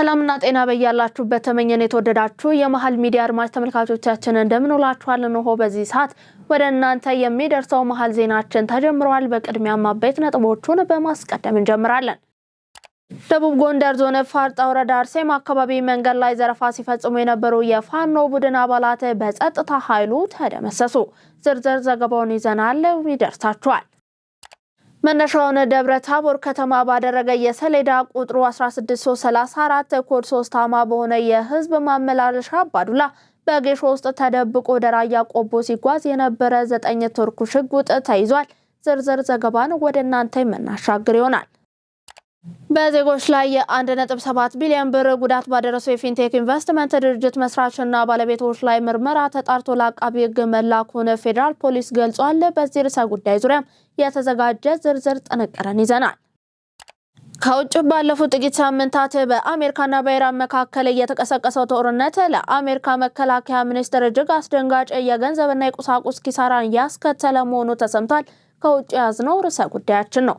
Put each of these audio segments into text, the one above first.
ሰላምና ጤና በያላችሁበት ተመኘን የተወደዳችሁ የመሃል ሚዲያ አድማጭ ተመልካቾቻችን እንደምን ውላችኋል? ነው በዚህ ሰዓት ወደ እናንተ የሚደርሰው መሃል ዜናችን ተጀምሯል። በቅድሚያ አበይት ነጥቦቹን በማስቀደም እንጀምራለን። ደቡብ ጎንደር ዞን ፋርጣ ወረዳ አርሴማ አካባቢ መንገድ ላይ ዘረፋ ሲፈጽሙ የነበሩ የፋኖ ቡድን አባላት በጸጥታ ኃይሉ ተደመሰሱ። ዝርዝር ዘገባውን ይዘናል፣ ይደርሳችኋል። መነሻውን ደብረ ታቦር ከተማ ባደረገ የሰሌዳ ቁጥሩ 16334 ኮድ 3 አማ በሆነ የህዝብ ማመላለሻ አባዱላ በጌሾ ውስጥ ተደብቆ ደራያ ቆቦ ሲጓዝ የነበረ 9 ቱርክ ሽጉጥ ተይዟል። ዝርዝር ዘገባን ወደ እናንተ የምናሻግር ይሆናል። በዜጎች ላይ የ1.7 ቢሊዮን ብር ጉዳት ባደረሰው የፊንቴክ ኢንቨስትመንት ድርጅት መስራችና ባለቤቶች ላይ ምርመራ ተጣርቶ ለአቃቢ ህግ መላኩን ፌደራል ፖሊስ ገልጿል። በዚህ ርዕሰ ጉዳይ ዙሪያ የተዘጋጀ ዝርዝር ጥንቅርን ይዘናል። ከውጭ ባለፉት ጥቂት ሳምንታት በአሜሪካና በኢራን መካከል የተቀሰቀሰው ጦርነት ለአሜሪካ መከላከያ ሚኒስቴር እጅግ አስደንጋጭ የገንዘብና የቁሳቁስ ኪሳራን ያስከተለ መሆኑ ተሰምቷል። ከውጭ ያዝነው ርዕሰ ጉዳያችን ነው።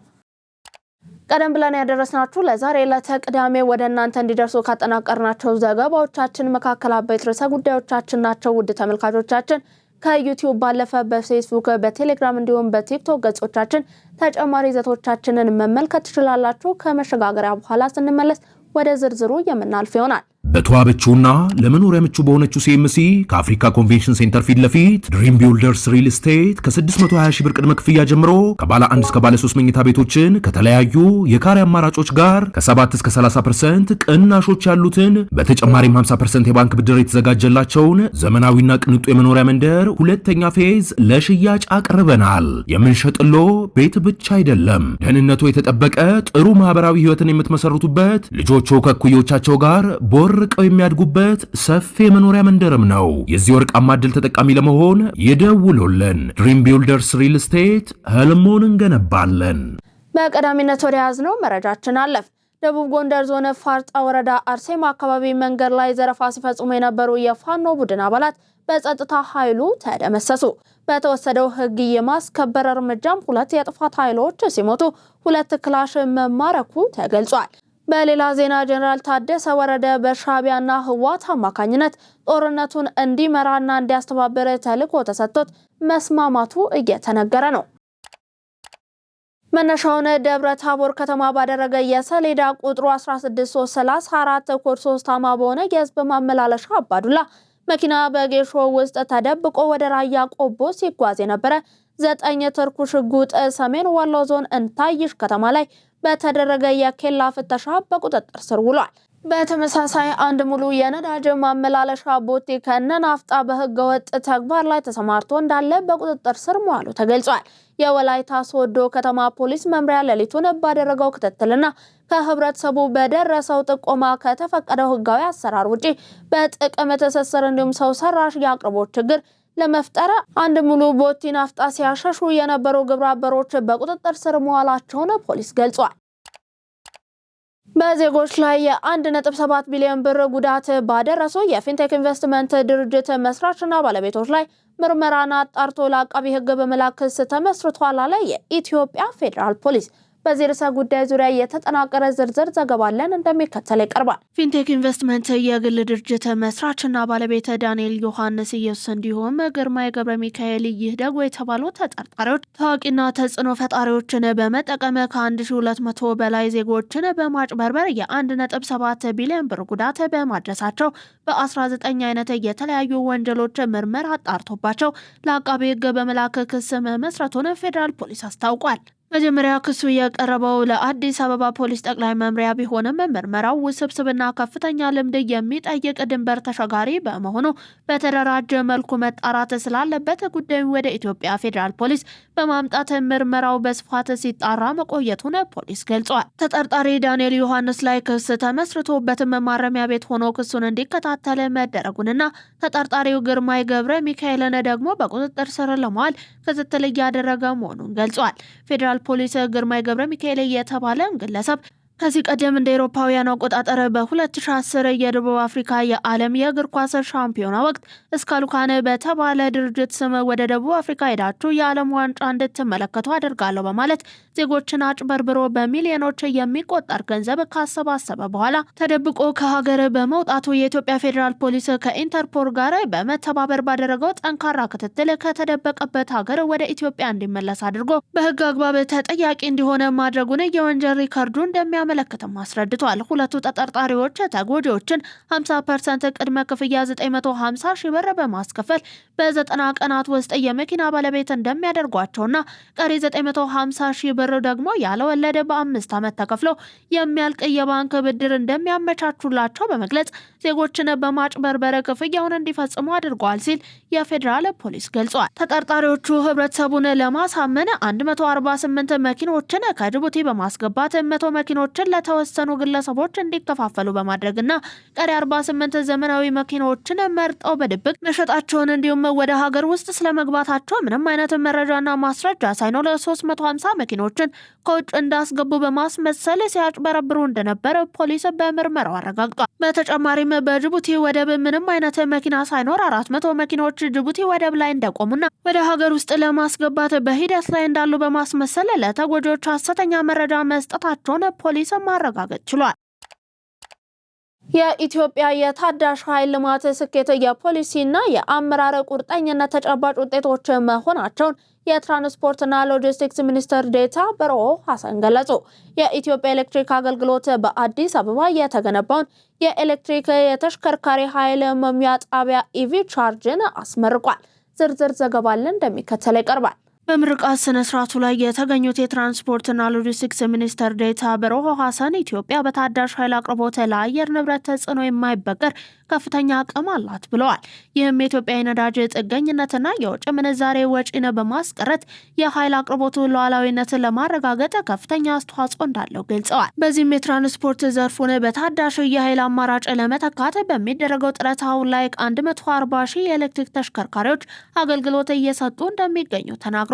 ቀደም ብለን ያደረስናችሁ ለዛሬ ለተቅዳሜ ወደ እናንተ እንዲደርሱ ካጠናቀርናቸው ዘገባዎቻችን መካከል አበይት ርዕሰ ጉዳዮቻችን ናቸው። ውድ ተመልካቾቻችን ከዩቲዩብ ባለፈ በፌስቡክ፣ በቴሌግራም እንዲሁም በቲክቶክ ገጾቻችን ተጨማሪ ይዘቶቻችንን መመልከት ትችላላችሁ። ከመሸጋገሪያ በኋላ ስንመለስ ወደ ዝርዝሩ የምናልፍ ይሆናል። በተዋበችውና ለመኖሪያ ምቹ በሆነችው ሲኤምሲ ከአፍሪካ ኮንቬንሽን ሴንተር ፊት ለፊት ድሪም ቢልደርስ ሪል ስቴት ከ620 ሺህ ብር ቅድመ ክፍያ ጀምሮ ከባለ 1 እስከ ባለ 3 መኝታ ቤቶችን ከተለያዩ የካሬ አማራጮች ጋር ከ7 እስከ 30% ቅናሾች ያሉትን በተጨማሪም 50% የባንክ ብድር የተዘጋጀላቸውን ዘመናዊና ቅንጡ የመኖሪያ መንደር ሁለተኛ ፌዝ ለሽያጭ አቅርበናል። የምንሸጥሎ ቤት ብቻ አይደለም፣ ደህንነቱ የተጠበቀ ጥሩ ማህበራዊ ህይወትን የምትመሰርቱበት ልጆቹ ከኩዮቻቸው ጋር ርቀው የሚያድጉበት ሰፊ የመኖሪያ መንደርም ነው። የዚህ ወርቃማ ዕድል ተጠቃሚ ለመሆን ይደውሉልን። ድሪም ቢልደርስ ሪል ስቴት ህልሞን እንገነባለን። በቀዳሚነት ወደ ያዝነው መረጃችን አለፍ። ደቡብ ጎንደር ዞን ፋርጣ ወረዳ አርሴማ አካባቢ መንገድ ላይ ዘረፋ ሲፈጽሙ የነበሩ የፋኖ ቡድን አባላት በጸጥታ ኃይሉ ተደመሰሱ። በተወሰደው ህግ የማስከበር እርምጃም 2 የጥፋት ኃይሎች ሲሞቱ 2 ክላሽ መማረኩ ተገልጿል። በሌላ ዜና ጀነራል ታደሰ ወረደ በሻቢያና ህዋት አማካኝነት ጦርነቱን እንዲመራና እንዲያስተባብር ተልዕኮ ተሰጥቶት መስማማቱ እየተነገረ ነው። መነሻውን ደብረ ታቦር ከተማ ባደረገ የሰሌዳ ቁጥሩ 16334 ኮድ 3 አማ በሆነ የህዝብ ማመላለሻ አባዱላ መኪና በጌሾ ውስጥ ተደብቆ ወደ ራያ ቆቦ ሲጓዝ የነበረ 9 ቱርክ ሽጉጥ ሰሜን ወሎ ዞን እንታይሽ ከተማ ላይ በተደረገ የኬላ ፍተሻ በቁጥጥር ስር ውሏል። በተመሳሳይ አንድ ሙሉ የነዳጅ ማመላለሻ ቦቴ ከነናፍጣ በህገወጥ ተግባር ላይ ተሰማርቶ እንዳለ በቁጥጥር ስር መዋሉ ተገልጿል። የወላይታ ሶዶ ከተማ ፖሊስ መምሪያ ሌሊቱን ባደረገው ክትትልና ከህብረተሰቡ በደረሰው ጥቆማ ከተፈቀደው ህጋዊ አሰራር ውጪ በጥቅም ትስስር እንዲሁም ሰው ሰራሽ የአቅርቦት ችግር ለመፍጠር አንድ ሙሉ ቦቲ ናፍጣ ሲያሸሹ የነበሩ ግብረ አበሮች በቁጥጥር ስር መዋላቸውን ፖሊስ ገልጿል። በዜጎች ላይ የ1.7 ቢሊዮን ብር ጉዳት ባደረሰው የፊንቴክ ኢንቨስትመንት ድርጅት መስራችና ባለቤቶች ላይ ምርመራን አጣርቶ ለአቃቢ ህግ በመላክ ክስ ተመስርቷል አለ የኢትዮጵያ ፌደራል ፖሊስ። በዚህ ርዕሰ ጉዳይ ዙሪያ የተጠናቀረ ዝርዝር ዘገባ አለን፣ እንደሚከተለው ይቀርባል። ፊንቴክ ኢንቨስትመንት የግል ድርጅት መስራችና ባለቤት ዳንኤል ዮሐንስ ኢየሱስ እንዲሁም ግርማይ ገብረ ሚካኤል ይህ ደግሞ የተባሉ ተጠርጣሪዎች ታዋቂና ተጽዕኖ ፈጣሪዎችን በመጠቀም ከ1200 በላይ ዜጎችን በማጭበርበር የ1.7 ቢሊዮን ብር ጉዳት በማድረሳቸው በ19 አይነት የተለያዩ ወንጀሎች ምርመራ አጣርቶባቸው ለአቃቤ ህግ በመላክ ክስ መመስረቱን ፌደራል ፖሊስ አስታውቋል። መጀመሪያ ክሱ የቀረበው ለአዲስ አበባ ፖሊስ ጠቅላይ መምሪያ ቢሆንም ምርመራው ውስብስብና ከፍተኛ ልምድ የሚጠይቅ ድንበር ተሻጋሪ በመሆኑ በተደራጀ መልኩ መጣራት ስላለበት ጉዳዩ ወደ ኢትዮጵያ ፌደራል ፖሊስ በማምጣት ምርመራው በስፋት ሲጣራ መቆየቱን ፖሊስ ገልጿል። ተጠርጣሪ ዳንኤል ዮሐንስ ላይ ክስ ተመስርቶበትም ማረሚያ ቤት ሆኖ ክሱን እንዲከታተል መደረጉንና ተጠርጣሪው ግርማይ ገብረ ሚካኤልን ደግሞ በቁጥጥር ስር ለማዋል ክትትል እያደረገ መሆኑን ገልጿል። ፌደራል ፖሊስ ግርማይ ገብረ ሚካኤል የተባለ ግለሰብ ከዚህ ቀደም እንደ አውሮፓውያን አቆጣጠር በ2010 የደቡብ አፍሪካ የዓለም የእግር ኳስ ሻምፒዮና ወቅት እስካሉካን በተባለ ድርጅት ስም ወደ ደቡብ አፍሪካ ሄዳችሁ የዓለም ዋንጫ እንድትመለከቱ አድርጋለሁ በማለት ዜጎችን አጭበርብሮ በሚሊዮኖች የሚቆጠር ገንዘብ ካሰባሰበ በኋላ ተደብቆ ከሀገር በመውጣቱ የኢትዮጵያ ፌዴራል ፖሊስ ከኢንተርፖል ጋር በመተባበር ባደረገው ጠንካራ ክትትል ከተደበቀበት ሀገር ወደ ኢትዮጵያ እንዲመለስ አድርጎ በሕግ አግባብ ተጠያቂ እንዲሆን ማድረጉን የወንጀል ሪከርዱ እንደሚያመለክትም አስረድቷል። ሁለቱ ተጠርጣሪዎች ተጎጂዎችን 50% ቅድመ ክፍያ 950 ሺህ ብር በማስከፈል በ90 ቀናት ውስጥ የመኪና ባለቤት እንደሚያደርጓቸውና ቀሪ 950 ሺህ ብር ደግሞ ያለ ወለድ በ5 ዓመት ተከፍሎ የሚያልቅ የባንክ ብድር እንደሚያመቻቹላቸው በመግለጽ ዜጎችን በማጭበርበር ክፍያውን እንዲፈጽሙ አድርገዋል ሲል የፌዴራል ፖሊስ ገልጿል። ተጠርጣሪዎቹ ህብረተሰቡን ለማሳመን 148 መኪኖችን ከጅቡቲ በማስገባት 100 መኪኖችን ለተወሰኑ ግለሰቦች እንዲከፋፈሉ በማድረግና ቀሪ 48 ዘመናዊ መኪኖችን መርጠው በድብቅ መሸጣቸውን እንዲሁም ወደ ሀገር ውስጥ ስለመግባታቸው ምንም አይነት መረጃና ማስረጃ ሳይኖር 350 መኪኖችን ከውጭ እንዳስገቡ በማስመሰል ሲያጭበረብሩ እንደነበረ ፖሊስ በምርመራው አረጋግጧል። በተጨማሪም በጅቡቲ ወደብ ምንም አይነት መኪና ሳይኖር 400 መኪኖች ጅቡቲ ወደብ ላይ እንደቆሙና ወደ ሀገር ውስጥ ለማስገባት በሂደት ላይ እንዳሉ በማስመሰል ለተጎጂዎች ሐሰተኛ መረጃ መስጠታቸውን ፖሊስ ማረጋገጥ ችሏል። የኢትዮጵያ የታዳሽ ኃይል ልማት ስኬት የፖሊሲና የአመራር ቁርጠኝነት ተጨባጭ ውጤቶች መሆናቸውን የትራንስፖርትና ሎጂስቲክስ ሚኒስትር ዴኤታ በርሆ ሐሰን ገለጹ። የኢትዮጵያ ኤሌክትሪክ አገልግሎት በአዲስ አበባ የተገነባውን የኤሌክትሪክ የተሽከርካሪ ኃይል መሙያ ጣቢያ ኢቪ ቻርጅን አስመርቋል። ዝርዝር ዘገባ እንደሚከተለው ይቀርባል። በምርቃት ስነ ስርዓቱ ላይ የተገኙት የትራንስፖርትና ሎጂስቲክስ ሚኒስትር ዴኤታ በርሆ ሐሰን ኢትዮጵያ በታዳሽ ኃይል አቅርቦት ለአየር ንብረት ተጽዕኖ የማይበገር ከፍተኛ አቅም አላት ብለዋል። ይህም የኢትዮጵያ የነዳጅ ጥገኝነትና የውጭ ምንዛሬ ወጪን በማስቀረት የኃይል አቅርቦቱ ሉዓላዊነትን ለማረጋገጥ ከፍተኛ አስተዋጽኦ እንዳለው ገልጸዋል። በዚህም የትራንስፖርት ዘርፉን በታዳሽ የኃይል አማራጭ ለመተካት በሚደረገው ጥረት አሁን ላይ 140 ሺህ የኤሌክትሪክ ተሽከርካሪዎች አገልግሎት እየሰጡ እንደሚገኙ ተናግረዋል።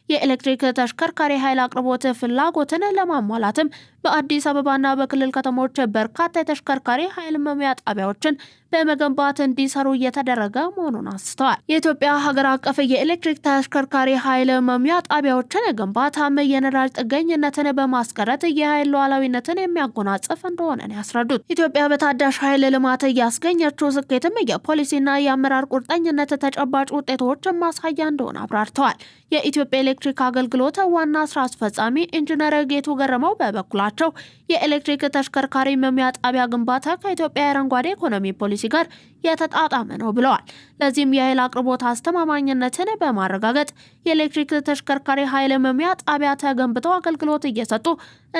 የኤሌክትሪክ ተሽከርካሪ ኃይል አቅርቦት ፍላጎትን ለማሟላትም በአዲስ አበባና በክልል ከተሞች በርካታ የተሽከርካሪ ኃይል መሙያ ጣቢያዎችን በመገንባት እንዲሰሩ እየተደረገ መሆኑን አስተዋል። የኢትዮጵያ ሀገር አቀፍ የኤሌክትሪክ ተሽከርካሪ ኃይል መሙያ ጣቢያዎችን ግንባታም የነዳጅ ጥገኝነትን በማስቀረት የኃይል ሉዓላዊነትን የሚያጎናጽፍ እንደሆነ ያስረዱት። ኢትዮጵያ በታዳሽ ኃይል ልማት ያስገኘችው ስኬትም የፖሊሲና የአመራር ቁርጠኝነት ተጨባጭ ውጤቶች ማሳያ እንደሆነ አብራርተዋል። የኢትዮጵያ ኤሌክትሪክ አገልግሎት ዋና ስራ አስፈጻሚ ኢንጂነር ጌቱ ገረመው በበኩላቸው የኤሌክትሪክ ተሽከርካሪ መሙያ ጣቢያ ግንባታ ከኢትዮጵያ የአረንጓዴ ኢኮኖሚ ፖሊሲ ጋር የተጣጣመ ነው ብለዋል። ለዚህም የኃይል አቅርቦት አስተማማኝነትን በማረጋገጥ የኤሌክትሪክ ተሽከርካሪ ኃይል መሙያ ጣቢያ ተገንብተው አገልግሎት እየሰጡ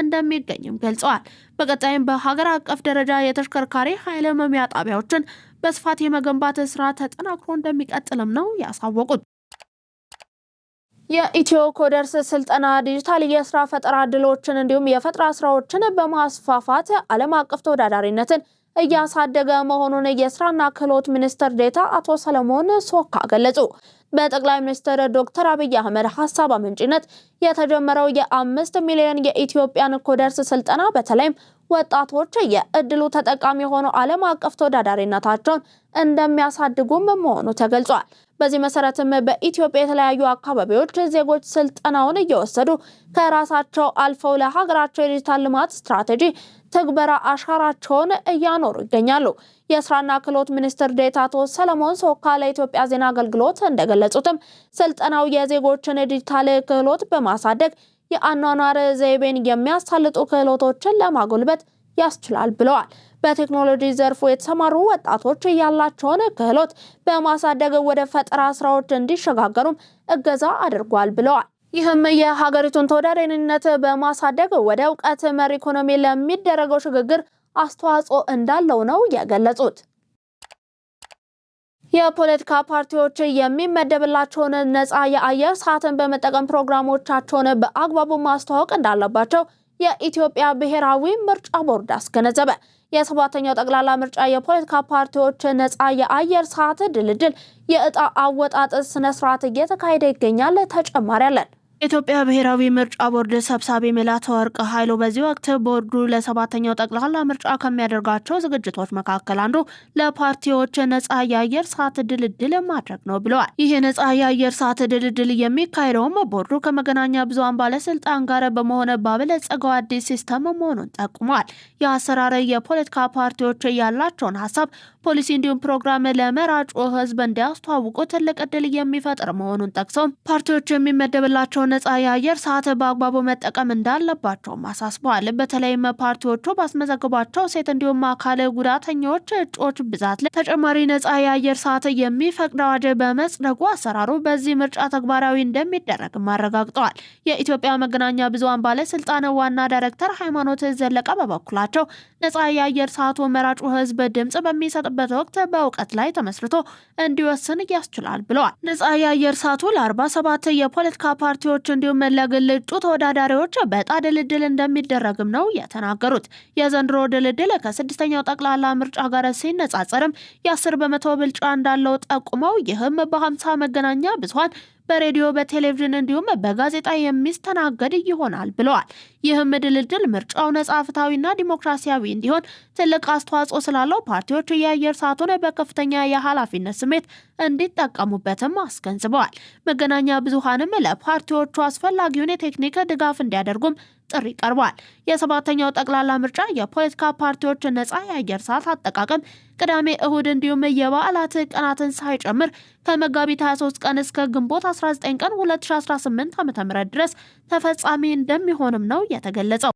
እንደሚገኝም ገልጸዋል። በቀጣይም በሀገር አቀፍ ደረጃ የተሽከርካሪ ኃይል መሙያ ጣቢያዎችን በስፋት የመገንባት ስራ ተጠናክሮ እንደሚቀጥልም ነው ያሳወቁት። የኢትዮ ኮደርስ ስልጠና ዲጂታል የስራ ፈጠራ እድሎችን እንዲሁም የፈጠራ ስራዎችን በማስፋፋት ዓለም አቀፍ ተወዳዳሪነትን እያሳደገ መሆኑን የስራና ክህሎት ሚኒስትር ዴኤታ አቶ ሰለሞን ሶካ ገለጹ። በጠቅላይ ሚኒስትር ዶክተር አብይ አህመድ ሀሳብ አመንጭነት የተጀመረው የ5 ሚሊዮን የኢትዮጵያን ኮደርስ ስልጠና በተለይም ወጣቶች የእድሉ ተጠቃሚ ሆነው ዓለም አቀፍ ተወዳዳሪነታቸውን እንደሚያሳድጉም መሆኑ ተገልጿል። በዚህ መሰረትም በኢትዮጵያ የተለያዩ አካባቢዎች ዜጎች ስልጠናውን እየወሰዱ ከራሳቸው አልፈው ለሀገራቸው የዲጂታል ልማት ስትራቴጂ ትግበራ አሻራቸውን እያኖሩ ይገኛሉ። የስራና ክህሎት ሚኒስትር ዴኤታ አቶ ሰለሞን ሶካ ለኢትዮጵያ ዜና አገልግሎት እንደገለጹትም ስልጠናው የዜጎችን ዲጂታል ክህሎት በማሳደግ የአኗኗር ዘይቤን የሚያሳልጡ ክህሎቶችን ለማጎልበት ያስችላል ብለዋል። በቴክኖሎጂ ዘርፉ የተሰማሩ ወጣቶች ያላቸውን ክህሎት በማሳደግ ወደ ፈጠራ ስራዎች እንዲሸጋገሩም እገዛ አድርጓል ብለዋል። ይህም የሀገሪቱን ተወዳዳሪነት በማሳደግ ወደ እውቀት መር ኢኮኖሚ ለሚደረገው ሽግግር አስተዋጽኦ እንዳለው ነው የገለጹት። የፖለቲካ ፓርቲዎች የሚመደብላቸውን ነፃ የአየር ሰዓትን በመጠቀም ፕሮግራሞቻቸውን በአግባቡ ማስተዋወቅ እንዳለባቸው የኢትዮጵያ ብሔራዊ ምርጫ ቦርድ አስገነዘበ። የሰባተኛው ጠቅላላ ምርጫ የፖለቲካ ፓርቲዎች ነፃ የአየር ሰዓት ድልድል የእጣ አወጣጥ ስነ ስርዓት እየተካሄደ ይገኛል። ተጨማሪ አለን። የኢትዮጵያ ብሔራዊ ምርጫ ቦርድ ሰብሳቢ መላትወርቅ ኃይሉ በዚህ ወቅት ቦርዱ ለሰባተኛው ጠቅላላ ምርጫ ከሚያደርጋቸው ዝግጅቶች መካከል አንዱ ለፓርቲዎች ነጻ የአየር ሰዓት ድልድል ማድረግ ነው ብለዋል። ይህ ነጻ የአየር ሰዓት ድልድል የሚካሄደውም ቦርዱ ከመገናኛ ብዙሃን ባለስልጣን ጋር በመሆን ባበለጸገው አዲስ ሲስተም መሆኑን ጠቁመዋል። የአሰራር የፖለቲካ ፓርቲዎች ያላቸውን ሀሳብ፣ ፖሊሲ እንዲሁም ፕሮግራም ለመራጩ ህዝብ እንዲያስተዋውቁ ትልቅ እድል የሚፈጥር መሆኑን ጠቅሰው ፓርቲዎች የሚመደብላቸው ነጻ የአየር ሰዓት በአግባቡ መጠቀም እንዳለባቸውም አሳስበዋል። በተለይም ፓርቲዎቹ ባስመዘግቧቸው ሴት እንዲሁም አካል ጉዳተኞች እጩዎች ብዛት ላይ ተጨማሪ ነጻ የአየር ሰዓት የሚፈቅድ አዋጅ በመጽደቁ አሰራሩ በዚህ ምርጫ ተግባራዊ እንደሚደረግም አረጋግጠዋል። የኢትዮጵያ መገናኛ ብዙሃን ባለስልጣን ዋና ዳይሬክተር ሃይማኖት ዘለቀ በበኩላቸው ነጻ የአየር ሰዓቱ መራጩ ህዝብ ድምጽ በሚሰጥበት ወቅት በእውቀት ላይ ተመስርቶ እንዲወስን ያስችላል ብለዋል። ነጻ የአየር ሰዓቱ ለ47 የፖለቲካ ፓርቲዎች እንዲሁም ለግል እጩ ተወዳዳሪዎች በዕጣ ድልድል እንደሚደረግም ነው የተናገሩት። የዘንድሮ ድልድል ከስድስተኛው ጠቅላላ ምርጫ ጋር ሲነጻጸርም የ10 በመቶ ብልጫ እንዳለው ጠቁመው ይህም በ50 መገናኛ ብዙሃን በሬዲዮ በቴሌቪዥን እንዲሁም በጋዜጣ የሚስተናገድ ይሆናል ብለዋል። ይህም ድልድል ምርጫው ነጻ፣ ፍትሐዊና ዲሞክራሲያዊ እንዲሆን ትልቅ አስተዋጽኦ ስላለው ፓርቲዎች የአየር ሰዓቱን በከፍተኛ የኃላፊነት ስሜት እንዲጠቀሙበትም አስገንዝበዋል። መገናኛ ብዙሃንም ለፓርቲዎቹ አስፈላጊውን የቴክኒክ ድጋፍ እንዲያደርጉም ጥሪ ቀርቧል። የሰባተኛው ጠቅላላ ምርጫ የፖለቲካ ፓርቲዎች ነጻ የአየር ሰዓት አጠቃቀም ቅዳሜ፣ እሁድ እንዲሁም የበዓላት ቀናትን ሳይጨምር ከመጋቢት 23 ቀን እስከ ግንቦት 19 ቀን 2018 ዓ.ም ድረስ ተፈጻሚ እንደሚሆንም ነው የተገለጸው።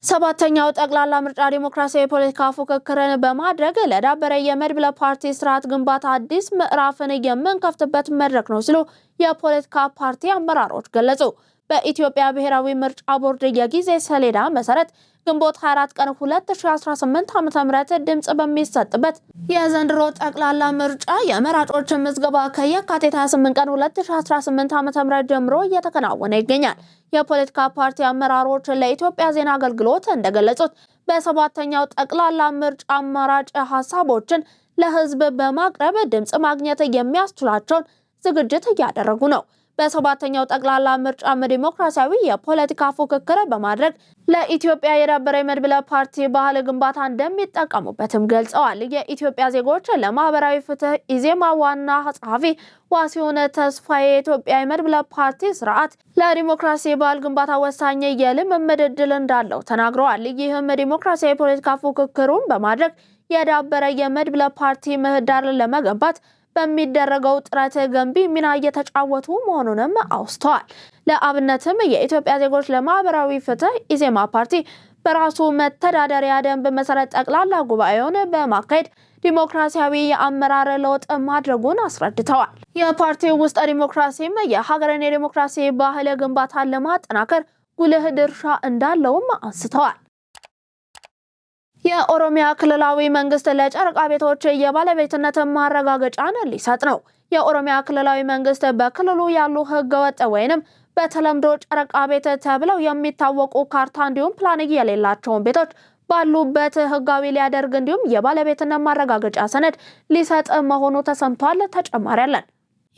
ሰባተኛው ጠቅላላ ምርጫ ዲሞክራሲያዊ የፖለቲካ ፉክክርን በማድረግ ለዳበረ የመድብለ ፓርቲ ስርዓት ግንባታ አዲስ ምዕራፍን የምንከፍትበት መድረክ ነው ሲሉ የፖለቲካ ፓርቲ አመራሮች ገለጹ። በኢትዮጵያ ብሔራዊ ምርጫ ቦርድ የጊዜ ሰሌዳ መሰረት ግንቦት 24 ቀን 2018 ዓ.ም ድምጽ በሚሰጥበት የዘንድሮ ጠቅላላ ምርጫ የመራጮች ምዝገባ ከየካቲት 28 ቀን 2018 ዓ.ም ጀምሮ እየተከናወነ ይገኛል። የፖለቲካ ፓርቲ አመራሮች ለኢትዮጵያ ዜና አገልግሎት እንደገለጹት በሰባተኛው ጠቅላላ ምርጫ አማራጭ ሀሳቦችን ለህዝብ በማቅረብ ድምጽ ማግኘት የሚያስችላቸውን ዝግጅት እያደረጉ ነው። በሰባተኛው ጠቅላላ ምርጫ ዲሞክራሲያዊ የፖለቲካ ፉክክር በማድረግ ለኢትዮጵያ የዳበረ መድብለ ፓርቲ ባህል ግንባታ እንደሚጠቀሙበትም ገልጸዋል። የኢትዮጵያ ዜጎች ለማህበራዊ ፍትህ ኢዜማ ዋና ጸሐፊ ዋሲሁን ተስፋዬ የኢትዮጵያ የመድብለ ፓርቲ ስርዓት ለዲሞክራሲ ባህል ግንባታ ወሳኝ የልምምድ ዕድል እንዳለው ተናግረዋል። ይህም ዲሞክራሲያዊ የፖለቲካ ፉክክሩን በማድረግ የዳበረ የመድብለ ፓርቲ ምህዳር ለመገንባት በሚደረገው ጥረት ገንቢ ሚና እየተጫወቱ መሆኑንም አውስተዋል። ለአብነትም የኢትዮጵያ ዜጎች ለማህበራዊ ፍትህ ኢዜማ ፓርቲ በራሱ መተዳደሪያ ደንብ መሰረት ጠቅላላ ጉባኤውን በማካሄድ ዲሞክራሲያዊ የአመራር ለውጥ ማድረጉን አስረድተዋል። የፓርቲው ውስጥ ዲሞክራሲም የሀገርን የዲሞክራሲ ባህል ግንባታን ለማጠናከር ጉልህ ድርሻ እንዳለውም አንስተዋል። የኦሮሚያ ክልላዊ መንግስት ለጨረቃ ቤቶች የባለቤትነት ማረጋገጫን ሊሰጥ ነው። የኦሮሚያ ክልላዊ መንግስት በክልሉ ያሉ ህገወጥ ወይንም በተለምዶ ጨረቃ ቤት ተብለው የሚታወቁ ካርታ እንዲሁም ፕላን የሌላቸውን ቤቶች ባሉበት ህጋዊ ሊያደርግ እንዲሁም የባለቤትነት ማረጋገጫ ሰነድ ሊሰጥ መሆኑ ተሰምቷል። ተጨማሪ አለን።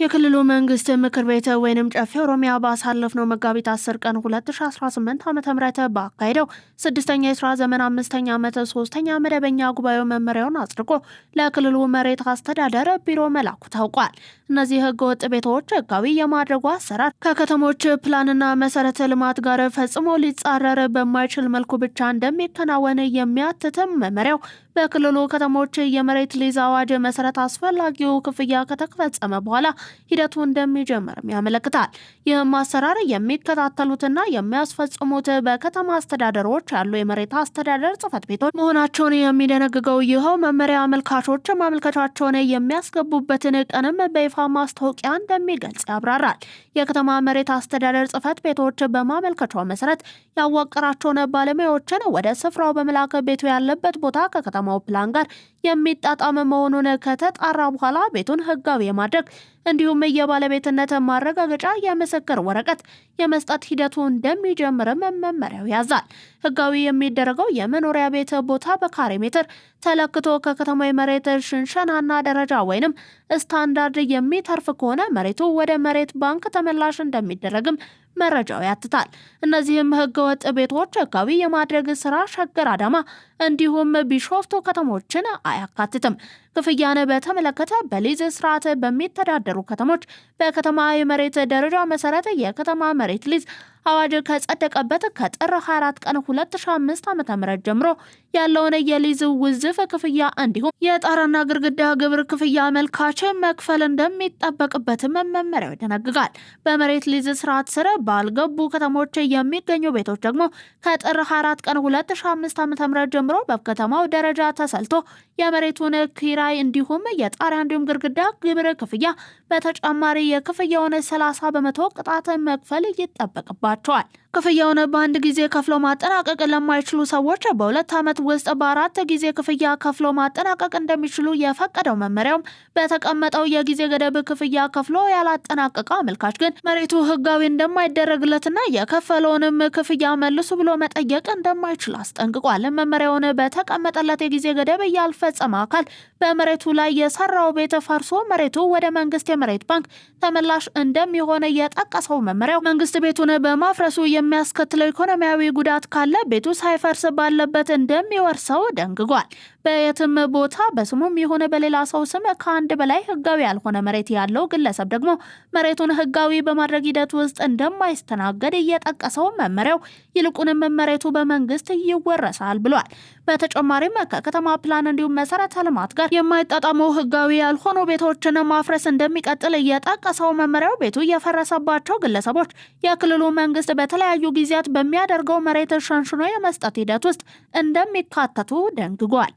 የክልሉ መንግስት ምክር ቤት ወይንም ጨፌ ኦሮሚያ ባሳለፍነው መጋቢት 10 ቀን 2018 ዓ.ም ባካሄደው ስድስተኛ የስራ ዘመን 5ኛ ዓመት 3ኛ መደበኛ ጉባኤው መመሪያውን አጽድቆ ለክልሉ መሬት አስተዳደር ቢሮ መላኩ ታውቋል። እነዚህ ህገወጥ ቤቶች ህጋዊ የማድረጉ አሰራር ከከተሞች ፕላንና መሰረተ ልማት ጋር ፈጽሞ ሊጻረር በማይችል መልኩ ብቻ እንደሚከናወን የሚያትትም መመሪያው በክልሉ ከተሞች የመሬት ሊዝ አዋጅ መሰረት አስፈላጊው ክፍያ ከተፈጸመ በኋላ ሂደቱ እንደሚጀምርም ያመለክታል። ይህም አሰራር የሚከታተሉትና የሚያስፈጽሙት በከተማ አስተዳደሮች ያሉ የመሬት አስተዳደር ጽሕፈት ቤቶች መሆናቸውን የሚደነግገው ይኸው መመሪያ አመልካቾች ማመልከቻቸውን የሚያስገቡበትን ቀንም በይፋ ማስታወቂያ እንደሚገልጽ ያብራራል። የከተማ መሬት አስተዳደር ጽሕፈት ቤቶች በማመልከቻው መሰረት ያዋቀራቸውን ባለሙያዎችን ወደ ስፍራው በመላክ ቤቱ ያለበት ቦታ ከከተማው ፕላን ጋር የሚጣጣም መሆኑን ከተጣራ በኋላ ቤቱን ህጋዊ የማድረግ እንዲሁም የባለቤትነት ማረጋገጫ የምስክር ወረቀት የመስጠት ሂደቱ እንደሚጀምርም መመሪያው ያዛል። ህጋዊ የሚደረገው የመኖሪያ ቤት ቦታ በካሬ ሜትር ተለክቶ ከከተማው መሬት ሽንሸናና ደረጃ ወይንም ስታንዳርድ የሚተርፍ ከሆነ መሬቱ ወደ መሬት ባንክ ተመላሽ እንደሚደረግም መረጃው ያትታል። እነዚህም ህገወጥ ቤቶች ህጋዊ የማድረግ ስራ ሸገር፣ አዳማ እንዲሁም ቢሾፍቱ ከተሞችን አያካትትም። ክፍያን በተመለከተ በሊዝ ስርዓት በሚተዳደሩ ከተሞች በከተማ የመሬት ደረጃ መሰረት የከተማ መሬት ሊዝ አዋጅ ከጸደቀበት ከጥር 24 ቀን 2005 ዓ.ም ጀምሮ ያለውን የሊዝ ውዝፍ ክፍያ እንዲሁም የጣራና ግድግዳ ግብር ክፍያ አመልካች መክፈል እንደሚጠበቅበት መመሪያው ይደነግጋል። በመሬት ሊዝ ስርዓት ስር ባልገቡ ከተሞች የሚገኙ ቤቶች ደግሞ ከጥር 24 ቀን 2005 ዓ.ም ጀምሮ በከተማው ደረጃ ተሰልቶ የመሬቱን ኪራይ እንዲሁም የጣሪያ እንዲሁም ግድግዳ ግብር ክፍያ በተጨማሪ የክፍያውን 30% ቅጣት መክፈል ይጠበቅባቸዋል። ክፍያውን በአንድ ጊዜ ከፍሎ ማጠናቀቅ ለማይችሉ ሰዎች በ2 ዓመት ውስጥ በ4 ጊዜ ክፍያ ከፍሎ ማጠናቀቅ እንደሚችሉ የፈቀደው መመሪያውም በተቀመጠው የጊዜ ገደብ ክፍያ ከፍሎ ያላጠናቀቀ አመልካች ግን መሬቱ ህጋዊ እንደማይደረግለትና የከፈለውንም ክፍያ መልሱ ብሎ መጠየቅ እንደማይችል አስጠንቅቋል። መመሪያውን በተቀመጠለት የጊዜ ገደብ ያልፈጸመ አካል በመሬቱ ላይ የሰራው ቤት ፈርሶ መሬቱ ወደ መንግስት የመሬት ባንክ ተመላሽ እንደሚሆን የጠቀሰው መመሪያው መንግስት ቤቱን በማፍረሱ የሚያስከትለው ኢኮኖሚያዊ ጉዳት ካለ ቤቱ ሳይፈርስ ባለበት እንደሚወርሰው ደንግጓል። በየትም ቦታ በስሙም ይሁን በሌላ ሰው ስም ከአንድ በላይ ህጋዊ ያልሆነ መሬት ያለው ግለሰብ ደግሞ መሬቱን ህጋዊ በማድረግ ሂደት ውስጥ እንደማይስተናገድ እየጠቀሰው መመሪያው ይልቁንም መሬቱ በመንግስት ይወረሳል ብሏል። በተጨማሪም ከከተማ ፕላን እንዲሁም መሰረተ ልማት ጋር የማይጣጣሙ ህጋዊ ያልሆኑ ቤቶችን ማፍረስ እንደሚቀጥል እየጠቀሰው መመሪያው ቤቱ የፈረሰባቸው ግለሰቦች የክልሉ መንግስት በተለያዩ ጊዜያት በሚያደርገው መሬት ሸንሽኖ የመስጠት ሂደት ውስጥ እንደሚካተቱ ደንግጓል።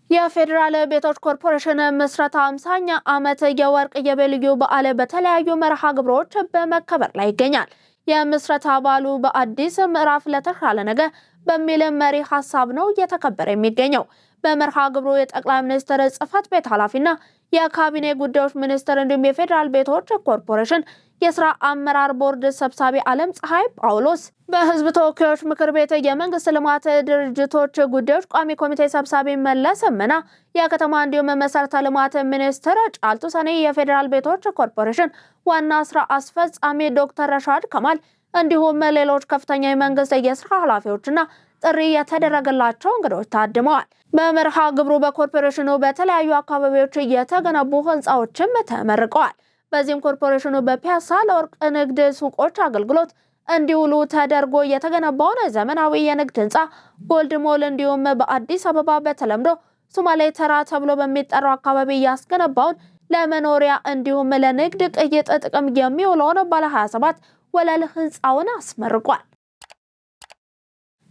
የፌዴራል ቤቶች ኮርፖሬሽን ምስረታ 50ኛ ዓመት የወርቅ ኢዮቤልዩ በዓል በተለያዩ መርሃ ግብሮች በመከበር ላይ ይገኛል። የምስረታ በዓሉ በአዲስ ምዕራፍ ለተሻለ ነገ በሚል መሪ ሐሳብ ነው እየተከበረ የሚገኘው። በመርሃ ግብሩ የጠቅላይ ሚኒስትር ጽህፈት ቤት ኃላፊና የካቢኔ ጉዳዮች ሚኒስትር እንዲሁም የፌዴራል ቤቶች ኮርፖሬሽን የስራ አመራር ቦርድ ሰብሳቢ ዓለም ፀሐይ ጳውሎስ፣ በህዝብ ተወካዮች ምክር ቤት የመንግስት ልማት ድርጅቶች ጉዳዮች ቋሚ ኮሚቴ ሰብሳቢ መለስ መና፣ የከተማ እንዲሁም መሰረተ ልማት ሚኒስትር ጫልቱ ሰኔ፣ የፌዴራል ቤቶች ኮርፖሬሽን ዋና ስራ አስፈጻሚ ዶክተር ረሻድ ከማል እንዲሁም ሌሎች ከፍተኛ የመንግስት የስራ ኃላፊዎችና ጥሪ የተደረገላቸው እንግዶች ታድመዋል። በመርሃ ግብሩ በኮርፖሬሽኑ በተለያዩ አካባቢዎች የተገነቡ ህንፃዎችም ተመርቀዋል። በዚህም ኮርፖሬሽኑ በፒያሳ ለወርቅ ንግድ ሱቆች አገልግሎት እንዲውሉ ተደርጎ የተገነባውን ዘመናዊ የንግድ ህንፃ ጎልድ ሞል እንዲሁም በአዲስ አበባ በተለምዶ ሶማሌ ተራ ተብሎ በሚጠራው አካባቢ ያስገነባውን ለመኖሪያ እንዲሁም ለንግድ ቅይጥ ጥቅም የሚውለውን ባለ 27 ወለል ህንፃውን አስመርቋል።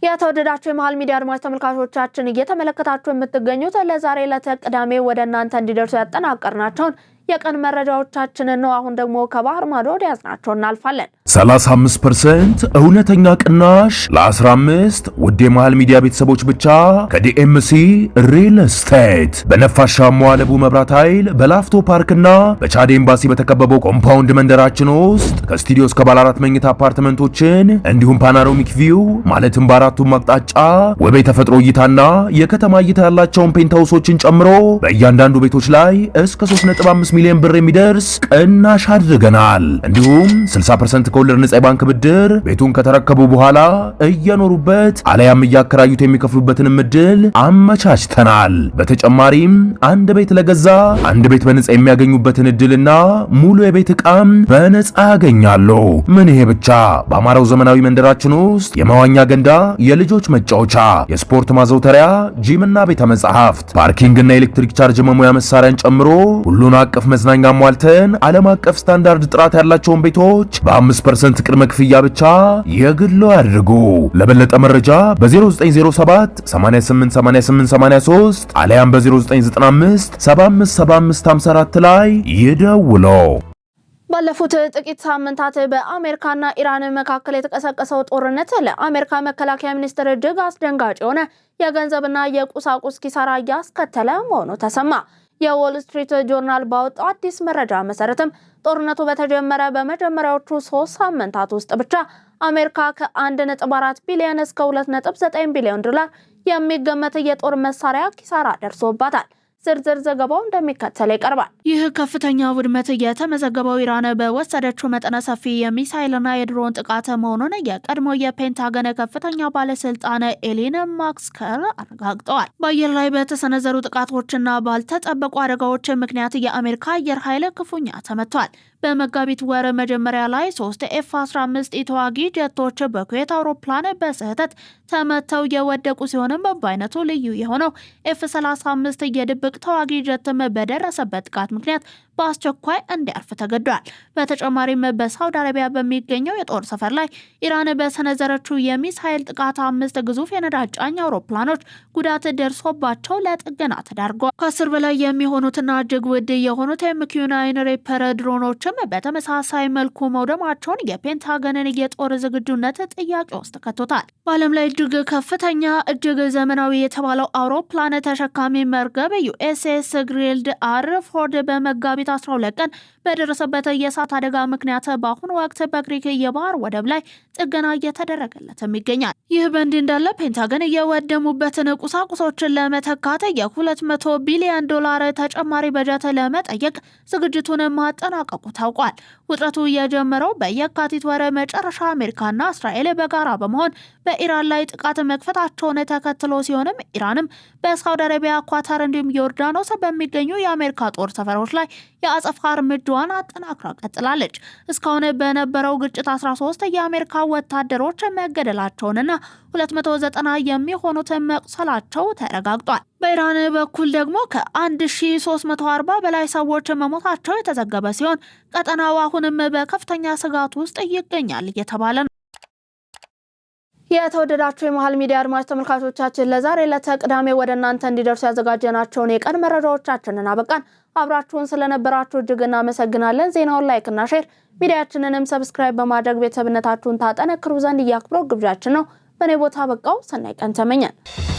የተወደዳችሁ የመሃል ሚዲያ አድማጭ ተመልካቾቻችን እየተመለከታችሁ የምትገኙት ለዛሬ ለተቀዳሜ ወደ እናንተ እንዲደርሱ ያጠናቀርናቸውን የቀን መረጃዎቻችንን ነው። አሁን ደግሞ ከባህር ማዶ ወደ ያዝናቸው እናልፋለን። 35% እውነተኛ ቅናሽ ለ15 ውድ የመሃል ሚዲያ ቤተሰቦች ብቻ ከዲኤምሲ ሪል ስቴት በነፋሻማው አለቡ መብራት ኃይል በላፍቶ ፓርክና በቻድ ኤምባሲ በተከበበው ኮምፓውንድ መንደራችን ውስጥ ከስቱዲዮ እስከ ባለ 4 መኝታ አፓርትመንቶችን እንዲሁም ፓኖራሚክ ቪው ማለትም በአራቱም አቅጣጫ ውብ የተፈጥሮ እይታና የከተማ እይታ ያላቸውን ፔንታውሶችን ጨምሮ በእያንዳንዱ ቤቶች ላይ እስከ 3.5 ሚሊዮን ብር የሚደርስ ቅናሽ አድርገናል። እንዲሁም 60% ከወለድ ነፃ ባንክ ብድር ቤቱን ከተረከቡ በኋላ እየኖሩበት አለያም እያከራዩት የሚከፍሉበትን እድል አመቻችተናል። በተጨማሪም አንድ ቤት ለገዛ አንድ ቤት በነፃ የሚያገኙበትን እድልና ሙሉ የቤት ዕቃም በነፃ ያገኛሉ። ምን ይሄ ብቻ! በአማራው ዘመናዊ መንደራችን ውስጥ የመዋኛ ገንዳ፣ የልጆች መጫወቻ፣ የስፖርት ማዘውተሪያ፣ ጂምና ቤተ መጻሕፍት፣ ፓርኪንግና ኤሌክትሪክ ቻርጅ መሙያ መሳሪያን ጨምሮ ሁሉን አቀፍ መዝናኛ ሟልተን ዓለም አቀፍ ስታንዳርድ ጥራት ያላቸውን ቤቶች በ5% ቅድመ ክፍያ ብቻ የግሎ ያድርጉ። ለበለጠ መረጃ በ0907 888883 አለያም በ0995 757554 ላይ ይደውሉ። ባለፉት ጥቂት ሳምንታት በአሜሪካና ኢራን መካከል የተቀሰቀሰው ጦርነት ለአሜሪካ መከላከያ ሚኒስቴር እጅግ አስደንጋጭ የሆነ የገንዘብና የቁሳቁስ ኪሳራ ያስከተለ መሆኑ ተሰማ። የዎል ስትሪት ጆርናል ባወጣው አዲስ መረጃ መሰረትም ጦርነቱ በተጀመረ በመጀመሪያዎቹ 3 ሳምንታት ውስጥ ብቻ አሜሪካ ከ1.4 ቢሊዮን እስከ 2.9 ቢሊዮን ዶላር የሚገመት የጦር መሳሪያ ኪሳራ ደርሶባታል። ዝርዝር ዘገባው እንደሚከተለው ይቀርባል። ይህ ከፍተኛ ውድመት የተመዘገበው ኢራን በወሰደችው መጠነ ሰፊ የሚሳይልና የድሮን ጥቃት መሆኑን የቀድሞ የፔንታገን ከፍተኛ ባለስልጣን ኤሊን ማክስከር አረጋግጠዋል። በአየር ላይ በተሰነዘሩ ጥቃቶችና ባልተጠበቁ አደጋዎች ምክንያት የአሜሪካ አየር ኃይል ክፉኛ ተመቷል። በመጋቢት ወር መጀመሪያ ላይ 3 F-15 ተዋጊ ጀቶች በኩዌት አውሮፕላን በስህተት ተመተው የወደቁ ሲሆንም በአይነቱ ልዩ የሆነው F-35 የድብቅ ተዋጊ ጀትም በደረሰበት ጥቃት ምክንያት በአስቸኳይ እንዲያርፍ ተገዷል። በተጨማሪም በሳውዲ አረቢያ በሚገኘው የጦር ሰፈር ላይ ኢራን በሰነዘረችው የሚሳኤል ጥቃት 5 ግዙፍ የነዳጅ ጫኝ አውሮፕላኖች ጉዳት ደርሶባቸው ለጥገና ተዳርገዋል። ከ10 በላይ የሚሆኑትና እጅግ ውድ የሆኑት MQ-9 ሪፐር ድሮኖችም በተመሳሳይ መልኩ መውደማቸውን የፔንታገንን የጦር ዝግጁነት ጥያቄ ውስጥ ከቶታል። በዓለም ላይ እጅግ ከፍተኛ እጅግ ዘመናዊ የተባለው አውሮፕላን ተሸካሚ መርከብ USS ግሪልድ አር ፎርድ በመጋቢት 12 ቀን በደረሰበት የእሳት አደጋ ምክንያት በአሁኑ ወቅት በግሪክ የባህር ወደብ ላይ ጥገና እየተደረገለትም ይገኛል። ይህ በእንዲህ እንዳለ ፔንታገን የወደሙበትን ቁሳቁሶችን ለመተካት የ200 ቢሊዮን ዶላር ተጨማሪ በጀት ለመጠየቅ ዝግጅቱን ማጠናቀቁ ታውቋል። ውጥረቱ የጀመረው በየካቲት ወር መጨረሻ አሜሪካና እስራኤል በጋራ በመሆን በኢራን ላይ ጥቃት መክፈታቸውን ተከትሎ ሲሆንም ኢራንም በሳውዲ አረቢያ፣ ኳታር እንዲሁም ዮርዳኖስ በሚገኙ የአሜሪካ ጦር ሰፈሮች ላይ የአጸፋ እርምጃዋን አጠናክራ ቀጥላለች። እስካሁን በነበረው ግጭት 13 የአሜሪካ ወታደሮች መገደላቸውንና 290 የሚሆኑት መቁሰላቸው ተረጋግጧል። በኢራን በኩል ደግሞ ከ1340 በላይ ሰዎች መሞታቸው የተዘገበ ሲሆን ቀጠናው አሁንም በከፍተኛ ስጋት ውስጥ ይገኛል እየተባለ ነው። የተወደዳችሁ የመሃል ሚዲያ አድማጭ ተመልካቾቻችን ለዛሬ ለተቅዳሜ ወደ እናንተ እንዲደርሱ ያዘጋጀናቸውን የቀን መረጃዎቻችንን አበቃን። አብራችሁን ስለነበራችሁ እጅግ እናመሰግናለን። ዜናውን ላይክ እና ሼር፣ ሚዲያችንንም ሰብስክራይብ በማድረግ ቤተሰብነታችሁን ታጠነክሩ ዘንድ እያክብረው ግብዣችን ነው። በኔ ቦታ በቃው። ሰናይ ቀን ተመኘን።